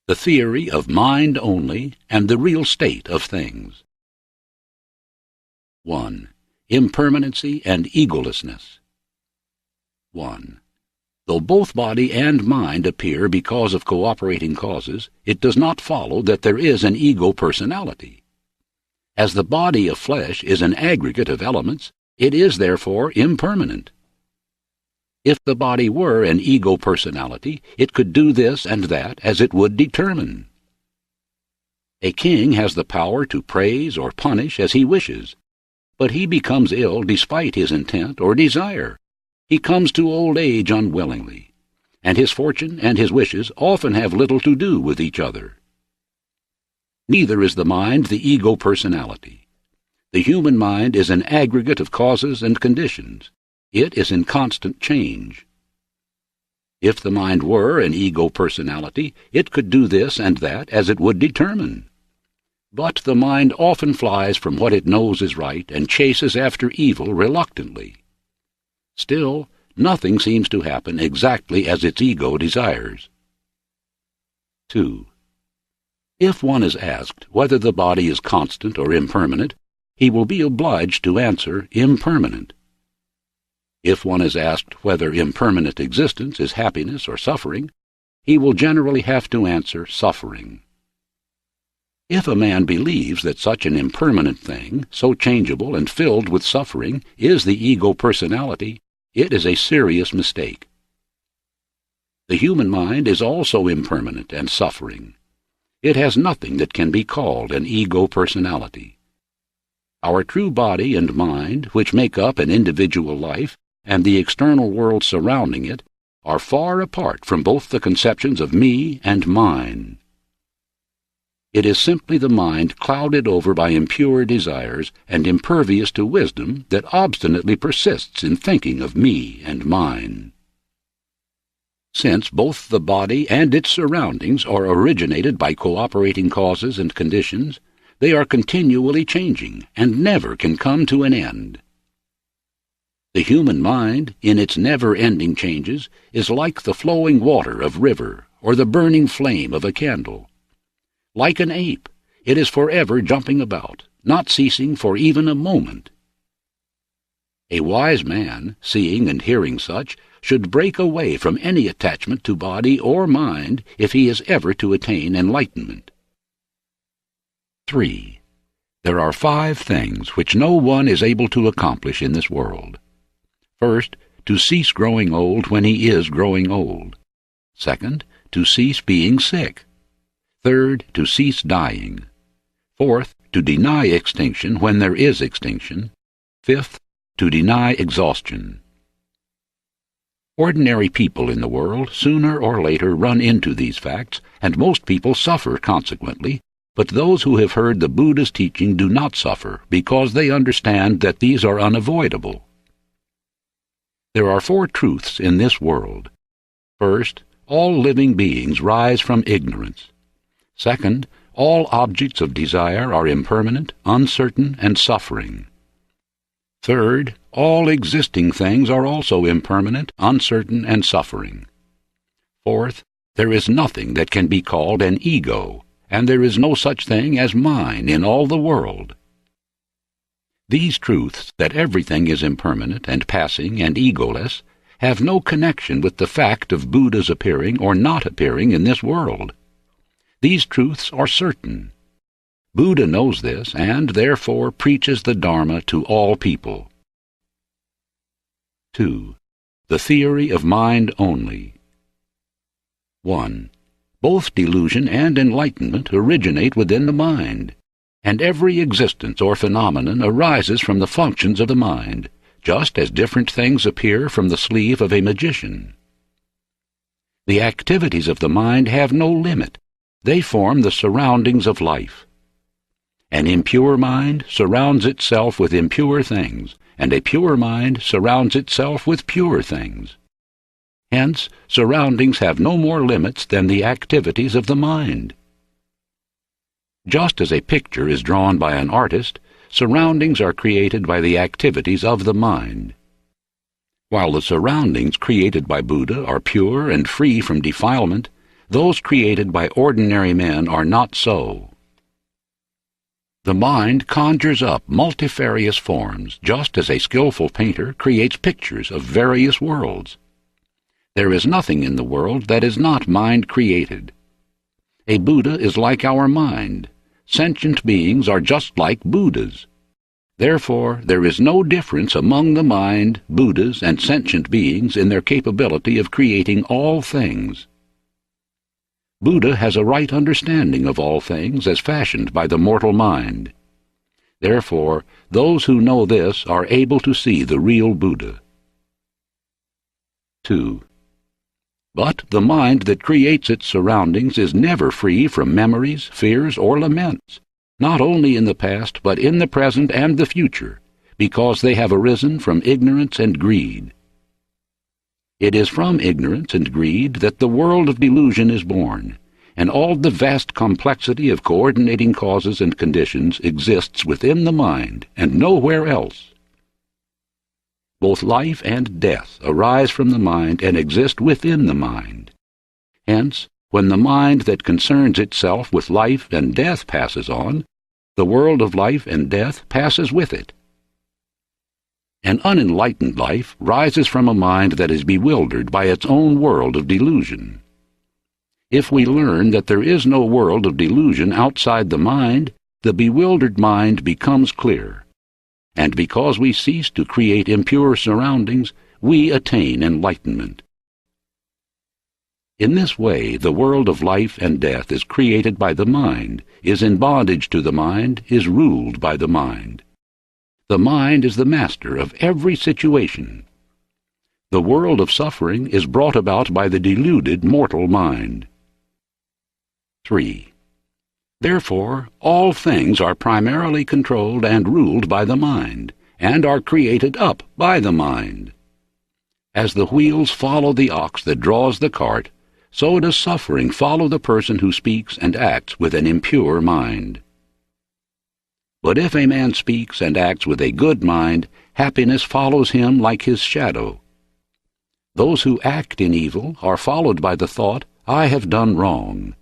The theory of mind only and the real state of things. 1. Impermanency and egolessness. 1. Though both body and mind appear because of cooperating causes, it does not follow that there is an ego personality. As the body of flesh is an aggregate of elements, it is therefore impermanent. If the body were an ego personality, it could do this and that as it would determine. A king has the power to praise or punish as he wishes, but he becomes ill despite his intent or desire. He comes to old age unwillingly, and his fortune and his wishes often have little to do with each other. Neither is the mind the ego personality. The human mind is an aggregate of causes and conditions. It is in constant change. If the mind were an ego personality, it could do this and that as it would determine. But the mind often flies from what it knows is right and chases after evil reluctantly. Still, nothing seems to happen exactly as its ego desires. 2. If one is asked whether the body is constant or impermanent, he will be obliged to answer impermanent. If one is asked whether impermanent existence is happiness or suffering, he will generally have to answer suffering. If a man believes that such an impermanent thing, so changeable and filled with suffering, is the ego personality, it is a serious mistake. The human mind is also impermanent and suffering. It has nothing that can be called an ego personality. Our true body and mind, which make up an individual life, and the external world surrounding it, are far apart from both the conceptions of me and mine. It is simply the mind clouded over by impure desires and impervious to wisdom that obstinately persists in thinking of me and mine. Since both the body and its surroundings are originated by cooperating causes and conditions, they are continually changing and never can come to an end. The human mind, in its never-ending changes, is like the flowing water of a river or the burning flame of a candle. Like an ape, it is forever jumping about, not ceasing for even a moment. A wise man, seeing and hearing such, should break away from any attachment to body or mind if he is ever to attain enlightenment. 3. There are 5 things which no one is able to accomplish in this world. First, to cease growing old when he is growing old. Second, to cease being sick. Third, to cease dying. Fourth, to deny extinction when there is extinction. Fifth, to deny exhaustion. Ordinary people in the world sooner or later run into these facts, and most people suffer consequently, but those who have heard the Buddha's teaching do not suffer because they understand that these are unavoidable. There are 4 truths in this world. First, all living beings rise from ignorance. Second, all objects of desire are impermanent, uncertain, and suffering. Third, all existing things are also impermanent, uncertain, and suffering. Fourth, there is nothing that can be called an ego, and there is no such thing as mine in all the world. These truths, that everything is impermanent and passing and egoless, have no connection with the fact of Buddha's appearing or not appearing in this world. These truths are certain. Buddha knows this and therefore preaches the Dharma to all people. 2. The theory of mind only. 1. Both delusion and enlightenment originate within the mind, and every existence or phenomenon arises from the functions of the mind, just as different things appear from the sleeve of a magician. The activities of the mind have no limit. They form the surroundings of life. An impure mind surrounds itself with impure things, and a pure mind surrounds itself with pure things. Hence, surroundings have no more limits than the activities of the mind. Just as a picture is drawn by an artist, surroundings are created by the activities of the mind. While the surroundings created by Buddha are pure and free from defilement, those created by ordinary men are not so. The mind conjures up multifarious forms, just as a skillful painter creates pictures of various worlds. There is nothing in the world that is not mind-created. A Buddha is like our mind. Sentient beings are just like Buddhas. Therefore, there is no difference among the mind, Buddhas, and sentient beings in their capability of creating all things. Buddha has a right understanding of all things as fashioned by the mortal mind. Therefore, those who know this are able to see the real Buddha. 2. But the mind that creates its surroundings is never free from memories, fears, or laments, not only in the past but in the present and the future, because they have arisen from ignorance and greed. It is from ignorance and greed that the world of delusion is born, and all the vast complexity of coordinating causes and conditions exists within the mind and nowhere else. Both life and death arise from the mind and exist within the mind. Hence, when the mind that concerns itself with life and death passes on, the world of life and death passes with it. An unenlightened life rises from a mind that is bewildered by its own world of delusion. If we learn that there is no world of delusion outside the mind, the bewildered mind becomes clear. And because we cease to create impure surroundings, we attain enlightenment. In this way, the world of life and death is created by the mind, is in bondage to the mind, is ruled by the mind. The mind is the master of every situation. The world of suffering is brought about by the deluded mortal mind. 3. Therefore, all things are primarily controlled and ruled by the mind, and are created up by the mind. As the wheels follow the ox that draws the cart, so does suffering follow the person who speaks and acts with an impure mind. But if a man speaks and acts with a good mind, happiness follows him like his shadow. Those who act in evil are followed by the thought, "I have done wrong,"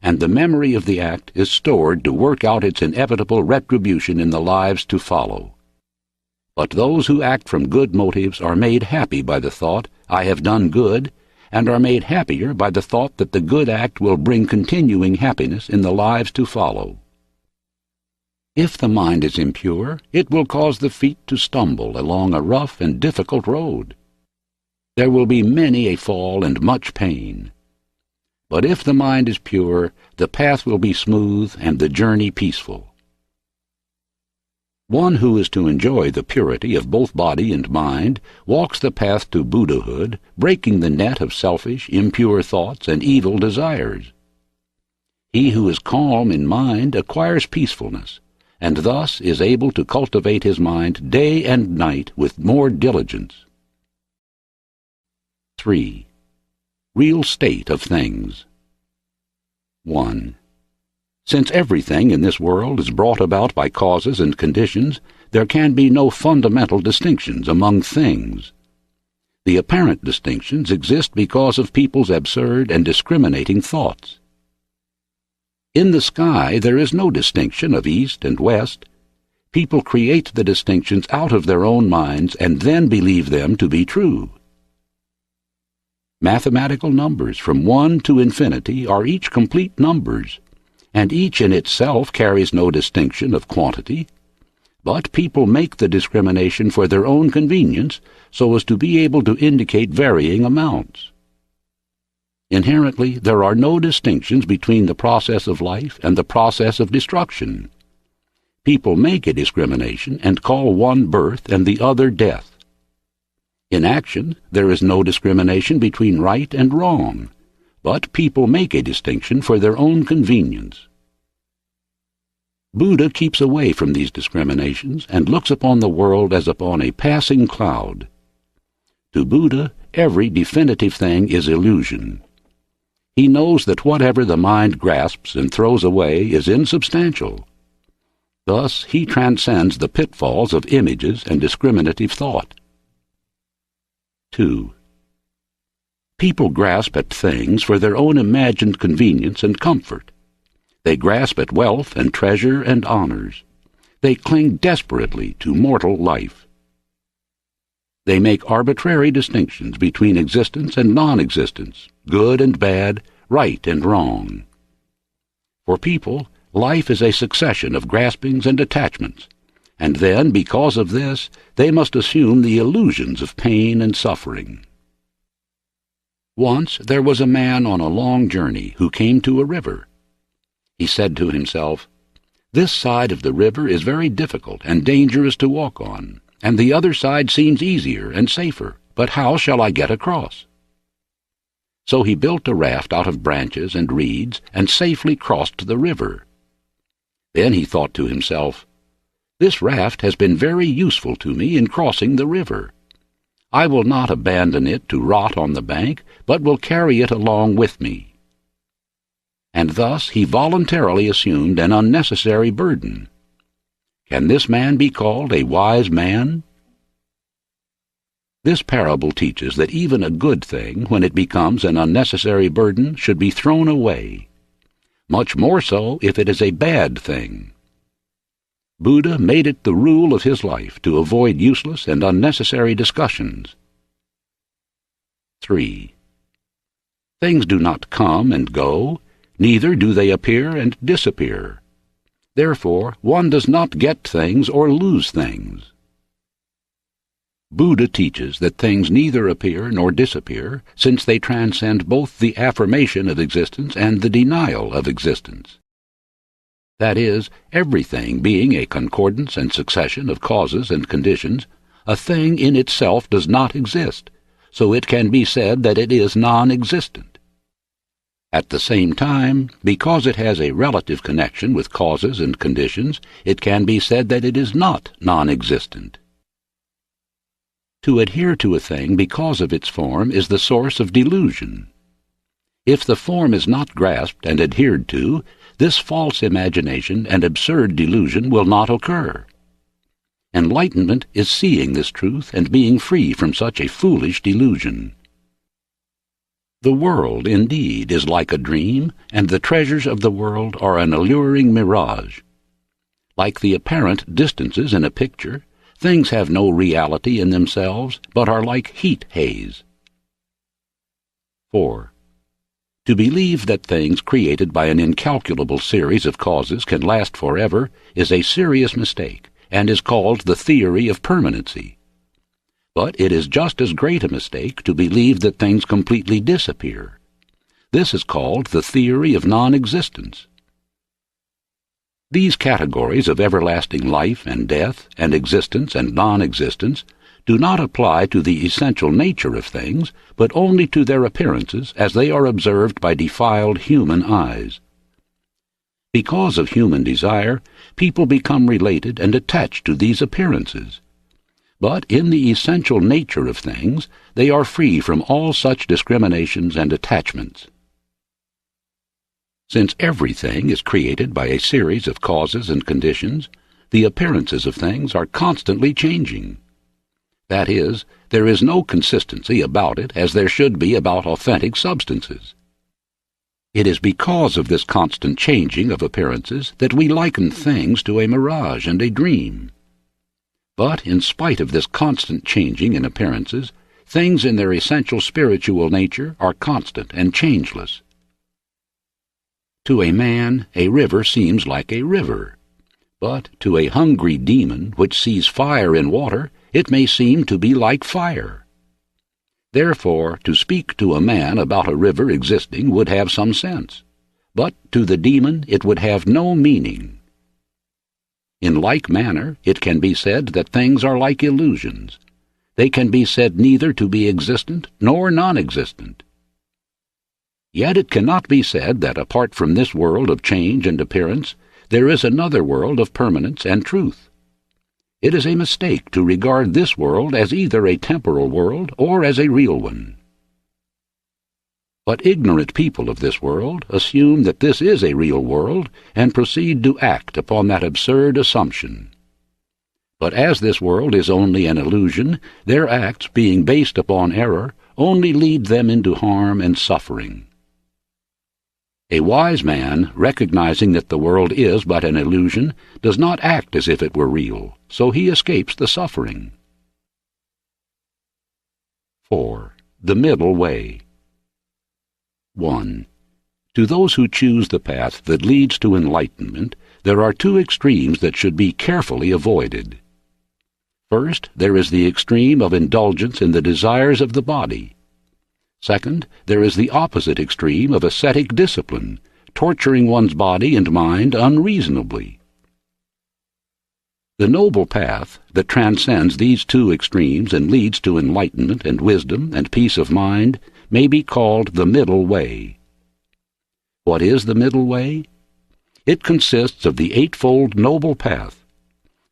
and the memory of the act is stored to work out its inevitable retribution in the lives to follow. But those who act from good motives are made happy by the thought, "I have done good," and are made happier by the thought that the good act will bring continuing happiness in the lives to follow. If the mind is impure, it will cause the feet to stumble along a rough and difficult road. There will be many a fall and much pain. But if the mind is pure, the path will be smooth and the journey peaceful. One who is to enjoy the purity of both body and mind walks the path to Buddhahood, breaking the net of selfish, impure thoughts and evil desires. He who is calm in mind acquires peacefulness, and thus is able to cultivate his mind day and night with more diligence. 3. Real state of things. 1. Since everything in this world is brought about by causes and conditions, there can be no fundamental distinctions among things. The apparent distinctions exist because of people's absurd and discriminating thoughts. In the sky there is no distinction of east and west. People create the distinctions out of their own minds and then believe them to be true. Mathematical numbers from 1 to infinity are each complete numbers, and each in itself carries no distinction of quantity, but people make the discrimination for their own convenience so as to be able to indicate varying amounts. Inherently, there are no distinctions between the process of life and the process of destruction. People make a discrimination and call one birth and the other death. In action, there is no discrimination between right and wrong, but people make a distinction for their own convenience. Buddha keeps away from these discriminations and looks upon the world as upon a passing cloud. To Buddha, every definitive thing is illusion. He knows that whatever the mind grasps and throws away is insubstantial. Thus, he transcends the pitfalls of images and discriminative thought. 2. People grasp at things for their own imagined convenience and comfort. They grasp at wealth and treasure and honors. They cling desperately to mortal life. They make arbitrary distinctions between existence and non-existence, good and bad, right and wrong. For people, life is a succession of graspings and attachments, and then, because of this, they must assume the illusions of pain and suffering. Once there was a man on a long journey who came to a river. He said to himself, "This side of the river is very difficult and dangerous to walk on, and the other side seems easier and safer, but how shall I get across?" So he built a raft out of branches and reeds and safely crossed the river. Then he thought to himself, "This raft has been very useful to me in crossing the river. I will not abandon it to rot on the bank, but will carry it along with me." And thus he voluntarily assumed an unnecessary burden. Can this man be called a wise man? This parable teaches that even a good thing, when it becomes an unnecessary burden, should be thrown away. Much more so if it is a bad thing. Buddha made it the rule of his life to avoid useless and unnecessary discussions. 3. Things do not come and go, neither do they appear and disappear. Therefore, one does not get things or lose things. Buddha teaches that things neither appear nor disappear, since they transcend both the affirmation of existence and the denial of existence. That is, everything being a concordance and succession of causes and conditions, a thing in itself does not exist, so it can be said that it is non-existent. At the same time, because it has a relative connection with causes and conditions, it can be said that it is not non-existent. To adhere to a thing because of its form is the source of delusion. If the form is not grasped and adhered to, this false imagination and absurd delusion will not occur. Enlightenment is seeing this truth and being free from such a foolish delusion. The world, indeed, is like a dream, and the treasures of the world are an alluring mirage. Like the apparent distances in a picture, things have no reality in themselves, but are like heat haze. 4. To believe that things created by an incalculable series of causes can last forever is a serious mistake, and is called the theory of permanency. But it is just as great a mistake to believe that things completely disappear. This is called the theory of non-existence. These categories of everlasting life and death, and existence and non-existence, do not apply to the essential nature of things, but only to their appearances as they are observed by defiled human eyes. Because of human desire, people become related and attached to these appearances. But in the essential nature of things, they are free from all such discriminations and attachments. Since everything is created by a series of causes and conditions, the appearances of things are constantly changing. That is, there is no consistency about it as there should be about authentic substances. It is because of this constant changing of appearances that we liken things to a mirage and a dream. But in spite of this constant changing in appearances, things in their essential spiritual nature are constant and changeless. To a man, a river seems like a river, but to a hungry demon which sees fire in water, it may seem to be like fire. Therefore, to speak to a man about a river existing would have some sense, but to the demon it would have no meaning. In like manner, it can be said that things are like illusions. They can be said neither to be existent nor non-existent. Yet it cannot be said that apart from this world of change and appearance, there is another world of permanence and truth. It is a mistake to regard this world as either a temporal world or as a real one. But ignorant people of this world assume that this is a real world and proceed to act upon that absurd assumption. But as this world is only an illusion, their acts, being based upon error, only lead them into harm and suffering. A wise man, recognizing that the world is but an illusion, does not act as if it were real, so he escapes the suffering. 4. The middle way. 1. To those who choose the path that leads to enlightenment, there are two extremes that should be carefully avoided. First, there is the extreme of indulgence in the desires of the body. Second, there is the opposite extreme of ascetic discipline, torturing one's body and mind unreasonably. The noble path that transcends these two extremes and leads to enlightenment and wisdom and peace of mind may be called the middle way. What is the middle way? It consists of the eightfold noble path: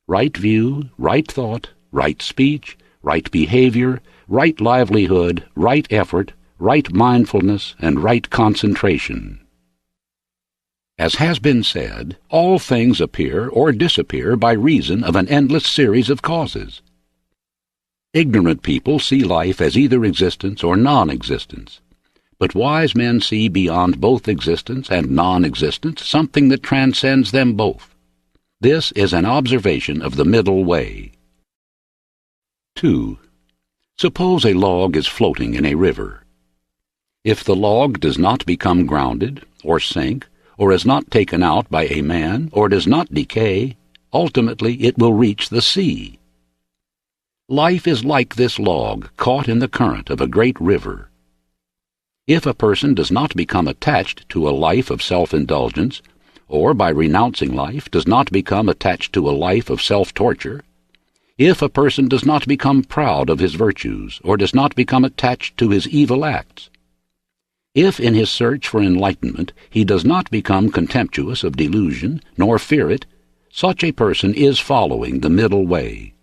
right view, right thought, right speech, right behavior, right livelihood, right effort, right mindfulness, and right concentration. As has been said, all things appear or disappear by reason of an endless series of causes. Ignorant people see life as either existence or non-existence, but wise men see beyond both existence and non-existence something that transcends them both. This is an observation of the middle way. 2. Suppose a log is floating in a river. If the log does not become grounded, or sink, or is not taken out by a man, or does not decay, ultimately it will reach the sea. Life is like this log caught in the current of a great river. If a person does not become attached to a life of self-indulgence, or by renouncing life does not become attached to a life of self-torture, if a person does not become proud of his virtues, or does not become attached to his evil acts, if in his search for enlightenment he does not become contemptuous of delusion, nor fear it, such a person is following the middle way.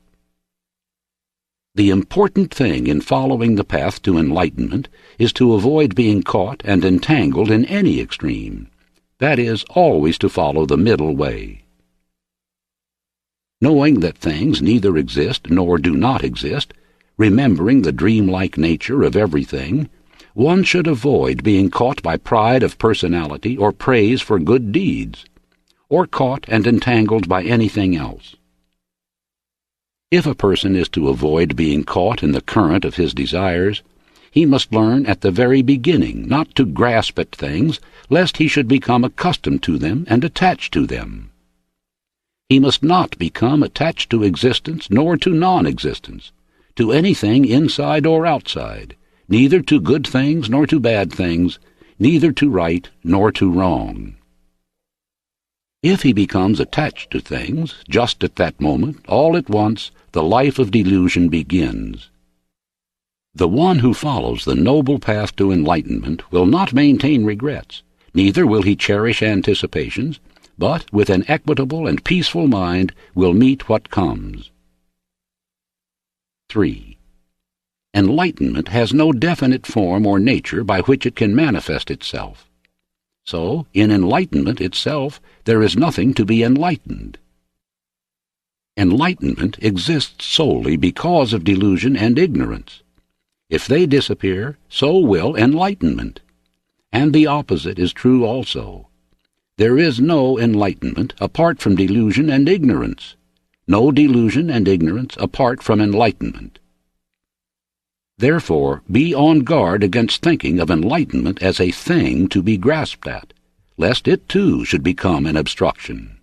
The important thing in following the path to enlightenment is to avoid being caught and entangled in any extreme. That is, always to follow the middle way. Knowing that things neither exist nor do not exist, remembering the dreamlike nature of everything, one should avoid being caught by pride of personality or praise for good deeds, or caught and entangled by anything else. If a person is to avoid being caught in the current of his desires, he must learn at the very beginning not to grasp at things, lest he should become accustomed to them and attached to them. He must not become attached to existence nor to non-existence, to anything inside or outside, neither to good things nor to bad things, neither to right nor to wrong. If he becomes attached to things, just at that moment, all at once, the life of delusion begins. The one who follows the noble path to enlightenment will not maintain regrets, neither will he cherish anticipations, but with an equitable and peaceful mind will meet what comes. 3. Enlightenment has no definite form or nature by which it can manifest itself. So, in enlightenment itself, there is nothing to be enlightened. Enlightenment exists solely because of delusion and ignorance. If they disappear, so will enlightenment. And the opposite is true also. There is no enlightenment apart from delusion and ignorance, no delusion and ignorance apart from enlightenment. Therefore, be on guard against thinking of enlightenment as a thing to be grasped at, lest it too should become an obstruction.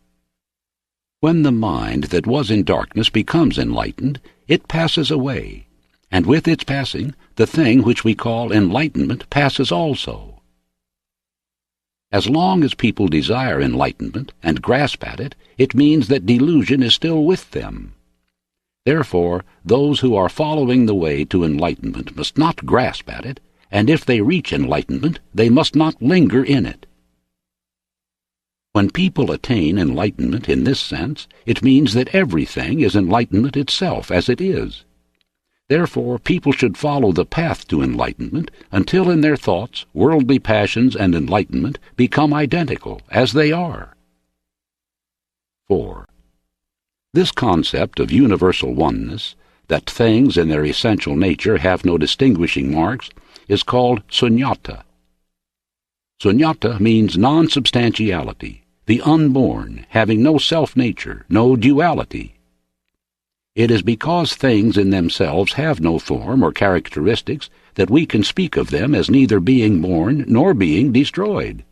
When the mind that was in darkness becomes enlightened, it passes away, and with its passing, the thing which we call enlightenment passes also. As long as people desire enlightenment and grasp at it, it means that delusion is still with them. Therefore, those who are following the way to enlightenment must not grasp at it, and if they reach enlightenment, they must not linger in it. When people attain enlightenment in this sense, it means that everything is enlightenment itself as it is. Therefore, people should follow the path to enlightenment until in their thoughts, worldly passions and enlightenment become identical, as they are. 4. This concept of universal oneness, that things in their essential nature have no distinguishing marks, is called sunyata. Sunyata means non-substantiality, the unborn, having no self-nature, no duality. It is because things in themselves have no form or characteristics that we can speak of them as neither being born nor being destroyed.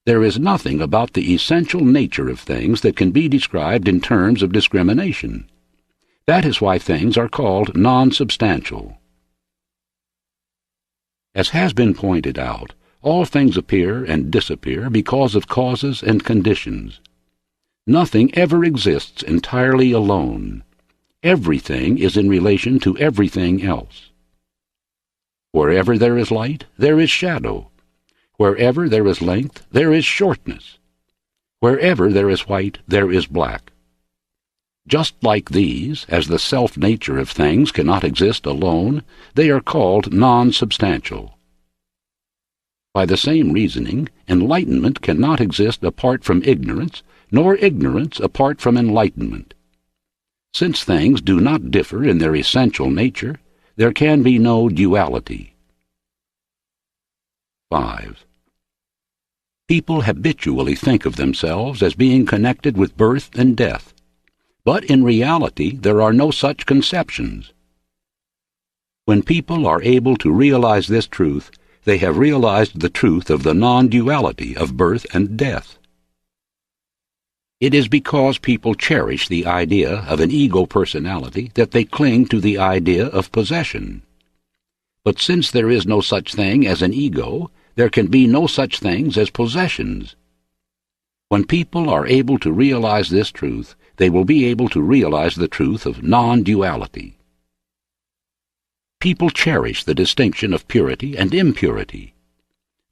There is nothing about the essential nature of things that can be described in terms of discrimination. That is why things are called non-substantial. As has been pointed out, all things appear and disappear because of causes and conditions. Nothing ever exists entirely alone. Everything is in relation to everything else. Wherever there is light, there is shadow. Wherever there is length, there is shortness. Wherever there is white, there is black. Just like these, as the self-nature of things cannot exist alone, they are called non-substantial. By the same reasoning, enlightenment cannot exist apart from ignorance, nor ignorance apart from enlightenment. Since things do not differ in their essential nature, there can be no duality. 5. People habitually think of themselves as being connected with birth and death, but in reality there are no such conceptions. When people are able to realize this truth, they have realized the truth of the non-duality of birth and death. It is because people cherish the idea of an ego personality that they cling to the idea of possession. But since there is no such thing as an ego, there can be no such things as possessions. When people are able to realize this truth, they will be able to realize the truth of non-duality. People cherish the distinction of purity and impurity.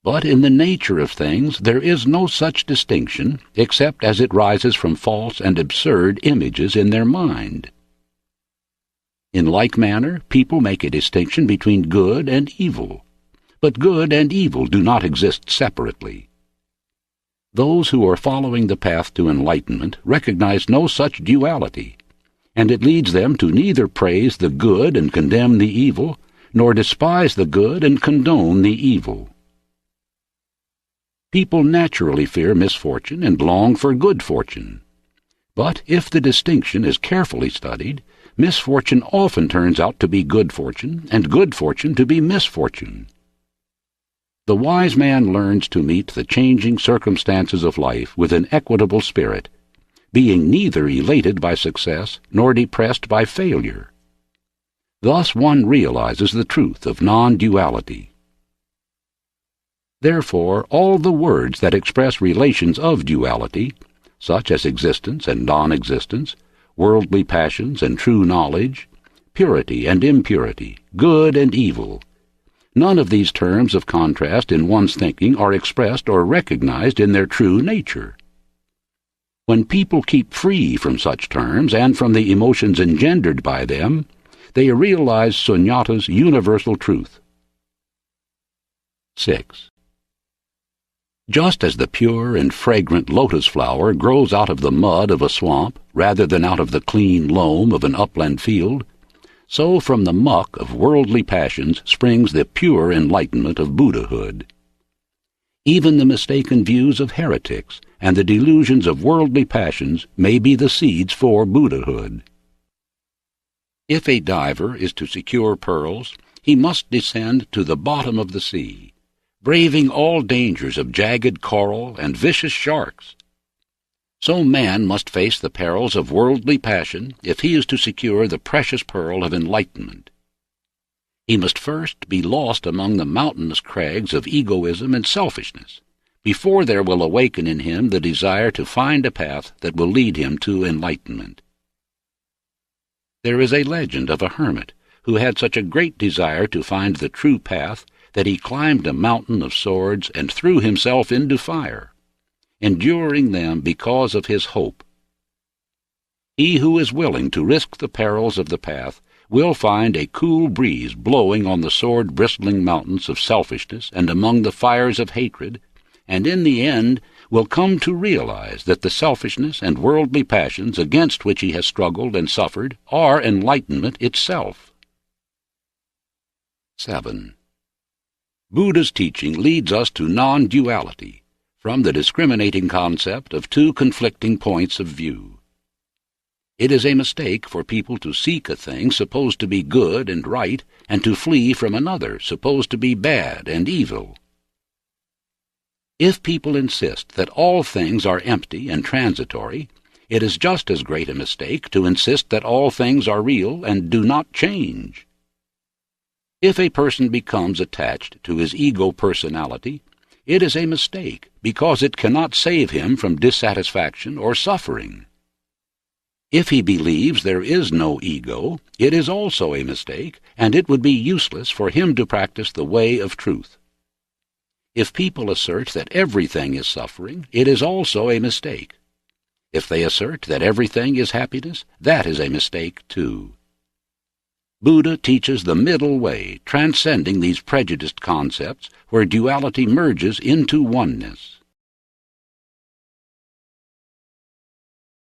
But in the nature of things there is no such distinction except as it rises from false and absurd images in their mind. In like manner, people make a distinction between good and evil. But good and evil do not exist separately. Those who are following the path to enlightenment recognize no such duality, and it leads them to neither praise the good and condemn the evil, nor despise the good and condone the evil. People naturally fear misfortune and long for good fortune. But if the distinction is carefully studied, misfortune often turns out to be good fortune, and good fortune to be misfortune. The wise man learns to meet the changing circumstances of life with an equitable spirit, being neither elated by success nor depressed by failure. Thus one realizes the truth of non-duality. Therefore, all the words that express relations of duality, such as existence and non-existence, worldly passions and true knowledge, purity and impurity, good and evil, none of these terms of contrast in one's thinking are expressed or recognized in their true nature. When people keep free from such terms and from the emotions engendered by them, they realize sunyata's universal truth. 6. Just as the pure and fragrant lotus flower grows out of the mud of a swamp rather than out of the clean loam of an upland field, so from the muck of worldly passions springs the pure enlightenment of Buddhahood. Even the mistaken views of heretics and the delusions of worldly passions may be the seeds for Buddhahood. If a diver is to secure pearls, he must descend to the bottom of the sea, braving all dangers of jagged coral and vicious sharks. So man must face the perils of worldly passion if he is to secure the precious pearl of enlightenment. He must first be lost among the mountainous crags of egoism and selfishness, before there will awaken in him the desire to find a path that will lead him to enlightenment. There is a legend of a hermit who had such a great desire to find the true path that he climbed a mountain of swords and threw himself into fire, enduring them because of his hope. He who is willing to risk the perils of the path will find a cool breeze blowing on the sword-bristling mountains of selfishness and among the fires of hatred, and in the end will come to realize that the selfishness and worldly passions against which he has struggled and suffered are enlightenment itself. 7. Buddha's teaching leads us to non-duality, from the discriminating concept of two conflicting points of view. It is a mistake for people to seek a thing supposed to be good and right, and to flee from another supposed to be bad and evil. If people insist that all things are empty and transitory, it is just as great a mistake to insist that all things are real and do not change. If a person becomes attached to his ego personality, it is a mistake because it cannot save him from dissatisfaction or suffering. If he believes there is no ego, it is also a mistake, and it would be useless for him to practice the way of truth. If people assert that everything is suffering, it is also a mistake. If they assert that everything is happiness, that is a mistake too. Buddha teaches the middle way, transcending these prejudiced concepts where duality merges into oneness.